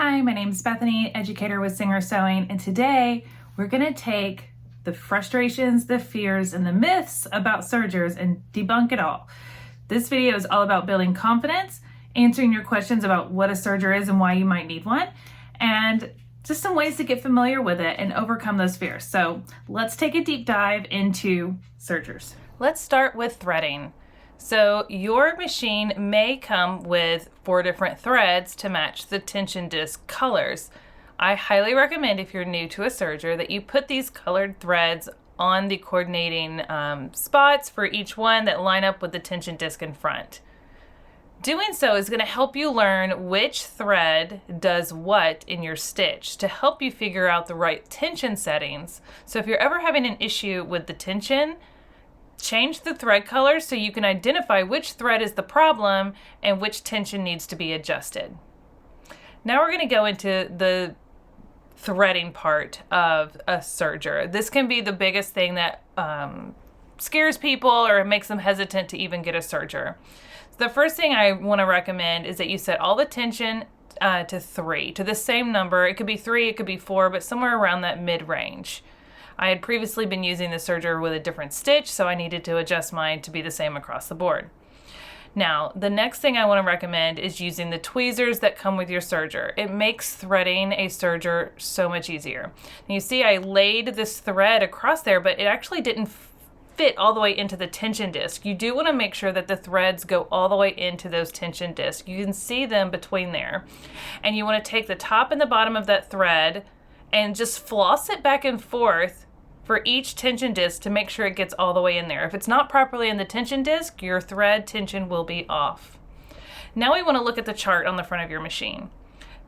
Hi, my name is Bethany, educator with Singer Sewing, and today we're going to take the frustrations, the fears, and the myths about sergers and debunk it all. This video is all about building confidence, answering your questions about what a serger is and why you might need one, and just some ways to get familiar with it and overcome those fears. So let's take a deep dive into sergers. Let's start with threading. So your machine may come with 4 different threads to match the tension disc colors. I highly recommend, if you're new to a serger, that you put these colored threads on the coordinating spots for each one that line up with the tension disc in front. Doing so is going to help you learn which thread does what in your stitch to help you figure out the right tension settings. So if you're ever having an issue with the tension, change the thread color so you can identify which thread is the problem and which tension needs to be adjusted. Now we're going to go into the threading part of a serger. This can be the biggest thing that scares people or makes them hesitant to even get a serger. The first thing I want to recommend is that you set all the tension to 3, to the same number. It could be 3, it could be 4, but somewhere around that mid-range. I had previously been using the serger with a different stitch, so I needed to adjust mine to be the same across the board. Now, the next thing I want to recommend is using the tweezers that come with your serger. It makes threading a serger so much easier. And you see I laid this thread across there, but it actually didn't fit all the way into the tension disc. You do want to make sure that the threads go all the way into those tension discs. You can see them between there. And you want to take the top and the bottom of that thread and just floss it back and forth for each tension disc to make sure it gets all the way in there. If it's not properly in the tension disc, your thread tension will be off. Now we want to look at the chart on the front of your machine.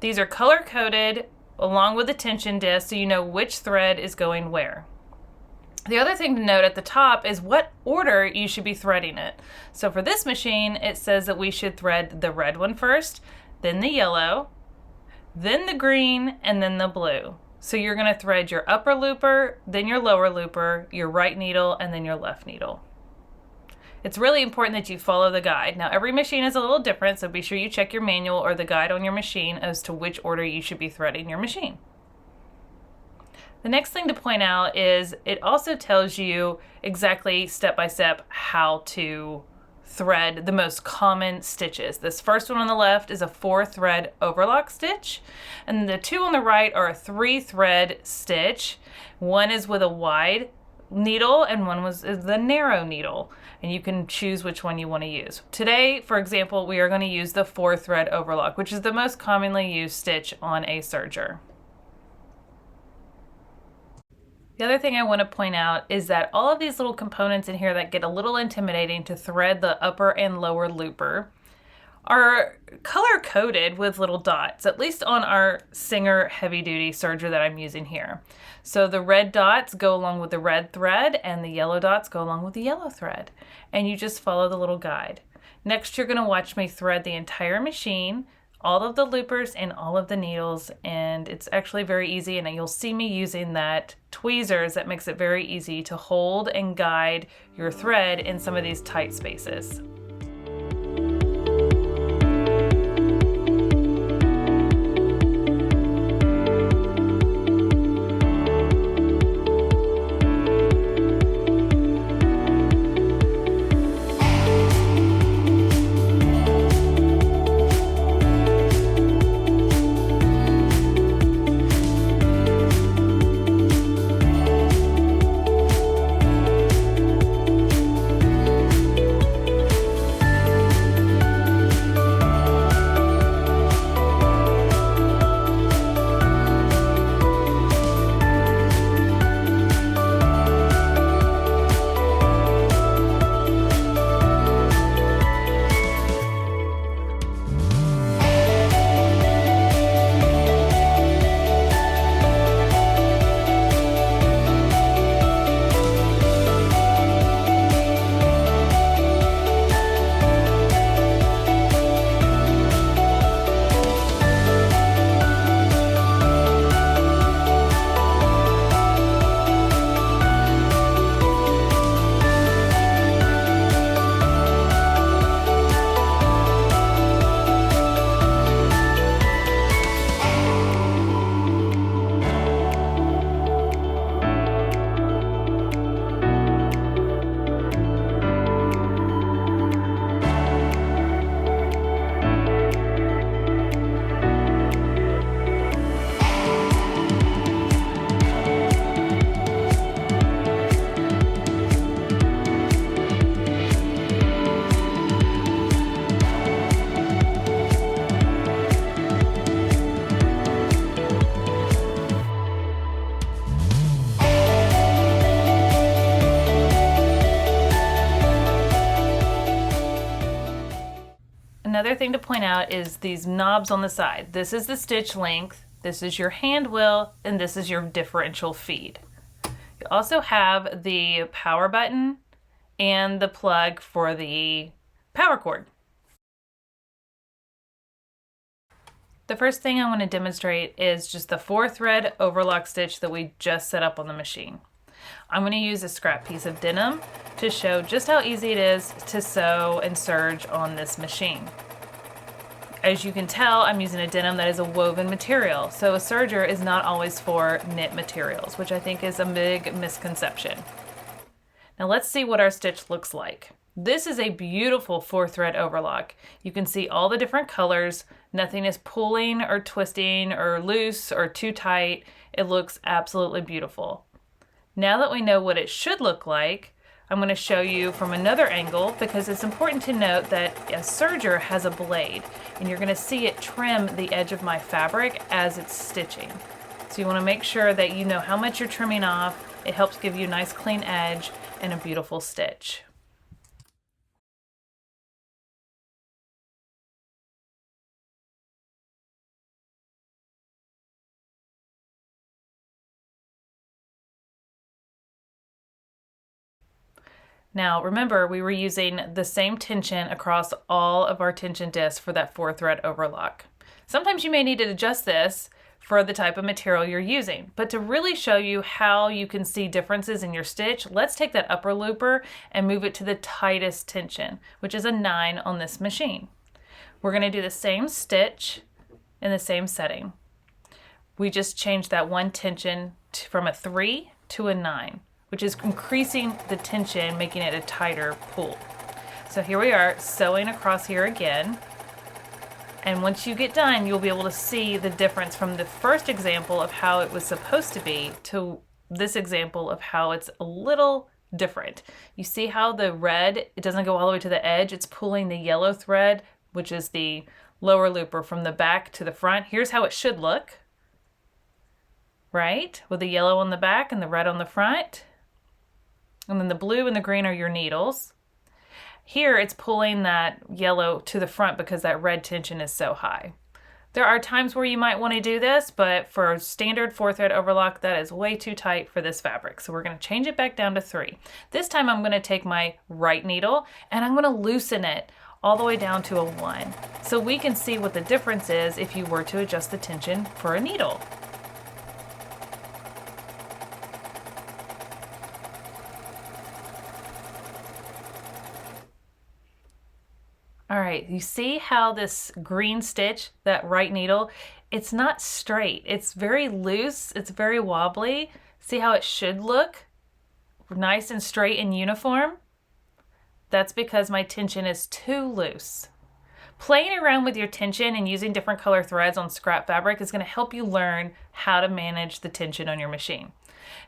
These are color-coded along with the tension disc so you know which thread is going where. The other thing to note at the top is what order you should be threading it. So for this machine, it says that we should thread the red one first, then the yellow, then the green, and then the blue. So you're going to thread your upper looper, then your lower looper, your right needle, and then your left needle. It's really important that you follow the guide. Now, every machine is a little different, so be sure you check your manual or the guide on your machine as to which order you should be threading your machine. The next thing to point out is it also tells you exactly step by step how to thread the most common stitches. This first one on the left is a 4-thread overlock stitch, and the 2 on the right are a 3-thread stitch. One is with a wide needle and one is the narrow needle, and you can choose which one you want to use. Today, for example, we are going to use the 4-thread overlock, which is the most commonly used stitch on a serger. The other thing I want to point out is that all of these little components in here that get a little intimidating to thread the upper and lower looper are color-coded with little dots, at least on our Singer heavy-duty serger that I'm using here. So the red dots go along with the red thread and the yellow dots go along with the yellow thread. And you just follow the little guide. Next, you're going to watch me thread the entire machine, all of the loopers and all of the needles, and it's actually very easy, and you'll see me using that tweezers that makes it very easy to hold and guide your thread in some of these tight spaces. another thing to point out is these knobs on the side. This is the stitch length, this is your hand wheel, and this is your differential feed. You also have the power button and the plug for the power cord. The first thing I want to demonstrate is just the 4-thread overlock stitch that we just set up on the machine. I'm going to use a scrap piece of denim to show just how easy it is to sew and serge on this machine. As you can tell, I'm using a denim that is a woven material, so a serger is not always for knit materials, which I think is a big misconception. Now let's see what our stitch looks like. This is a beautiful 4-thread overlock. You can see all the different colors. Nothing is pulling or twisting or loose or too tight. It looks absolutely beautiful. Now that we know what it should look like, I'm going to show you from another angle because it's important to note that a serger has a blade and you're going to see it trim the edge of my fabric as it's stitching. So you want to make sure that you know how much you're trimming off. It helps give you a nice clean edge and a beautiful stitch. Now remember, we were using the same tension across all of our tension discs for that 4-thread overlock. Sometimes you may need to adjust this for the type of material you're using, but to really show you how you can see differences in your stitch, let's take that upper looper and move it to the tightest tension, which is a 9 on this machine. We're going to do the same stitch in the same setting. We just changed that one tension from a 3 to a 9. Which is increasing the tension, making it a tighter pull. So here we are sewing across here again. And once you get done, you'll be able to see the difference from the first example of how it was supposed to be to this example of how it's a little different. You see how the red, it doesn't go all the way to the edge. It's pulling the yellow thread, which is the lower looper, from the back to the front. Here's how it should look, right? With the yellow on the back and the red on the front. And then the blue and the green are your needles. Here it's pulling that yellow to the front because that red tension is so high. There are times where you might want to do this, but for standard 4-thread overlock, that is way too tight for this fabric. So we're going to change it back down to 3. This time I'm going to take my right needle and I'm going to loosen it all the way down to a 1. So we can see what the difference is if you were to adjust the tension for a needle. All right, you see how this green stitch, that right needle, it's not straight. It's very loose, it's very wobbly. See how it should look? Nice and straight and uniform? That's because my tension is too loose. Playing around with your tension and using different color threads on scrap fabric is going to help you learn how to manage the tension on your machine.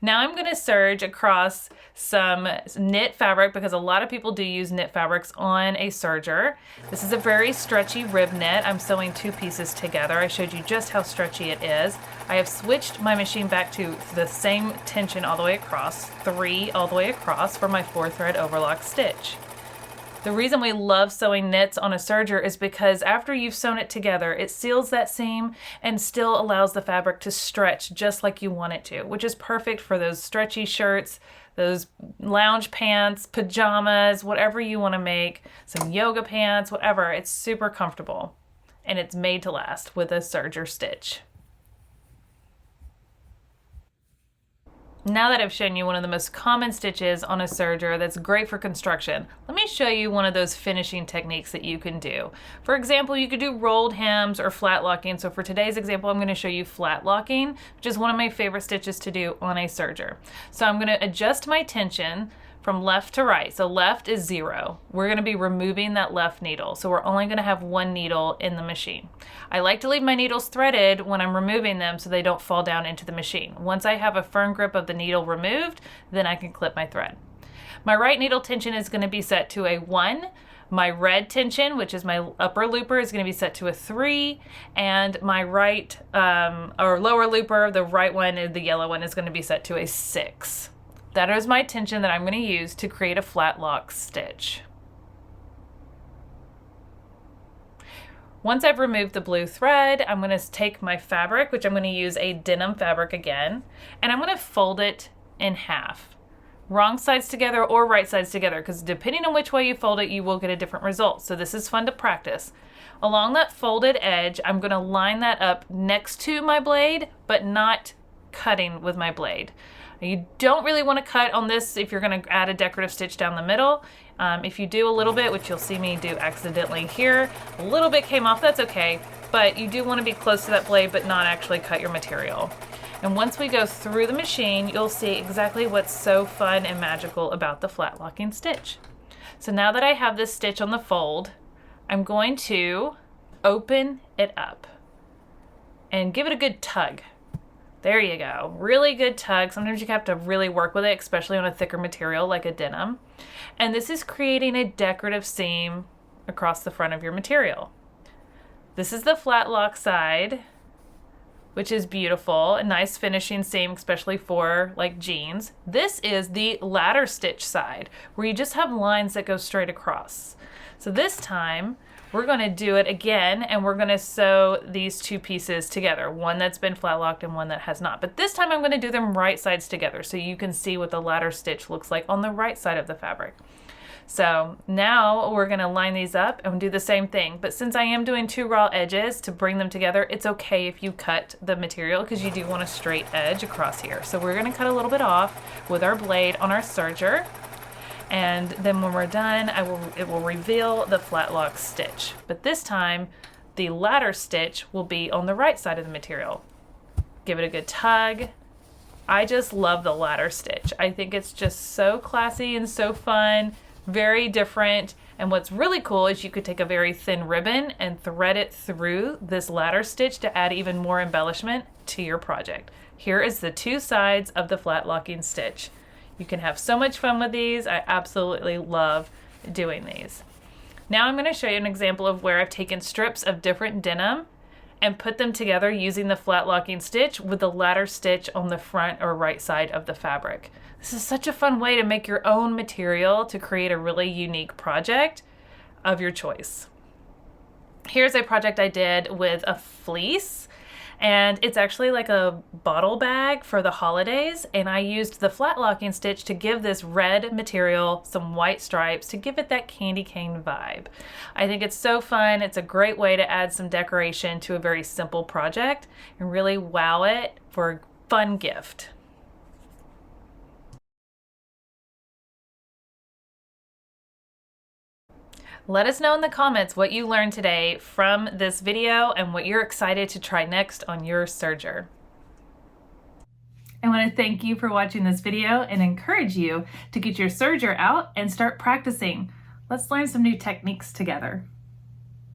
Now I'm going to serge across some knit fabric because a lot of people do use knit fabrics on a serger. This is a very stretchy rib knit. I'm sewing 2 pieces together. I showed you just how stretchy it is. I have switched my machine back to the same tension all the way across, 3 all the way across for my 4-thread overlock stitch. The reason we love sewing knits on a serger is because after you've sewn it together, it seals that seam and still allows the fabric to stretch just like you want it to, which is perfect for those stretchy shirts, those lounge pants, pajamas, whatever you want to make, some yoga pants, whatever. It's super comfortable and it's made to last with a serger stitch. Now that I've shown you one of the most common stitches on a serger that's great for construction, let me show you one of those finishing techniques that you can do. For example, you could do rolled hems or flat locking. So for today's example, I'm going to show you flat locking, which is one of my favorite stitches to do on a serger. So I'm going to adjust my tension from left to right. So left is 0. We're going to be removing that left needle. So we're only going to have 1 needle in the machine. I like to leave my needles threaded when I'm removing them so they don't fall down into the machine. Once I have a firm grip of the needle removed, then I can clip my thread. My right needle tension is going to be set to a 1. My red tension, which is my upper looper, is going to be set to a 3, and my right or lower looper, the right one, the yellow one, is going to be set to a 6. That is my tension that I'm going to use to create a flat lock stitch. Once I've removed the blue thread, I'm going to take my fabric, which I'm going to use a denim fabric again, and I'm going to fold it in half. Wrong sides together or right sides together, because depending on which way you fold it, you will get a different result. So this is fun to practice. Along that folded edge, I'm going to line that up next to my blade, but not cutting with my blade. You don't really want to cut on this if you're going to add a decorative stitch down the middle. If you do a little bit, which you'll see me do accidentally here, a little bit came off, that's okay, but you do want to be close to that blade but not actually cut your material. And once we go through the machine, you'll see exactly what's so fun and magical about the flat locking stitch. So now that I have this stitch on the fold, I'm going to open it up and give it a good tug. There you go. Really good tug. Sometimes you have to really work with it, especially on a thicker material like a denim. And this is creating a decorative seam across the front of your material. This is the flat lock side, which is beautiful. A nice finishing seam, especially for like jeans. This is the ladder stitch side, where you just have lines that go straight across. So this time, we're going to do it again, and we're going to sew these two pieces together, one that's been flat locked and one that has not. But this time I'm going to do them right sides together so you can see what the ladder stitch looks like on the right side of the fabric. So now we're going to line these up and do the same thing. But since I am doing two raw edges to bring them together, it's okay if you cut the material because you do want a straight edge across here. So we're going to cut a little bit off with our blade on our serger. And then when we're done, it will reveal the flat lock stitch. But this time, the ladder stitch will be on the right side of the material. Give it a good tug. I just love the ladder stitch. I think it's just so classy and so fun, very different. And what's really cool is you could take a very thin ribbon and thread it through this ladder stitch to add even more embellishment to your project. Here is the two sides of the flat locking stitch. You can have so much fun with these. I absolutely love doing these. Now I'm going to show you an example of where I've taken strips of different denim and put them together using the flat locking stitch with the ladder stitch on the front or right side of the fabric. This is such a fun way to make your own material to create a really unique project of your choice. Here's a project I did with a fleece. And it's actually like a bottle bag for the holidays. And I used the flat locking stitch to give this red material some white stripes to give it that candy cane vibe. I think it's so fun. It's a great way to add some decoration to a very simple project and really wow it for a fun gift. Let us know in the comments what you learned today from this video and what you're excited to try next on your serger. I want to thank you for watching this video and encourage you to get your serger out and start practicing. Let's learn some new techniques together.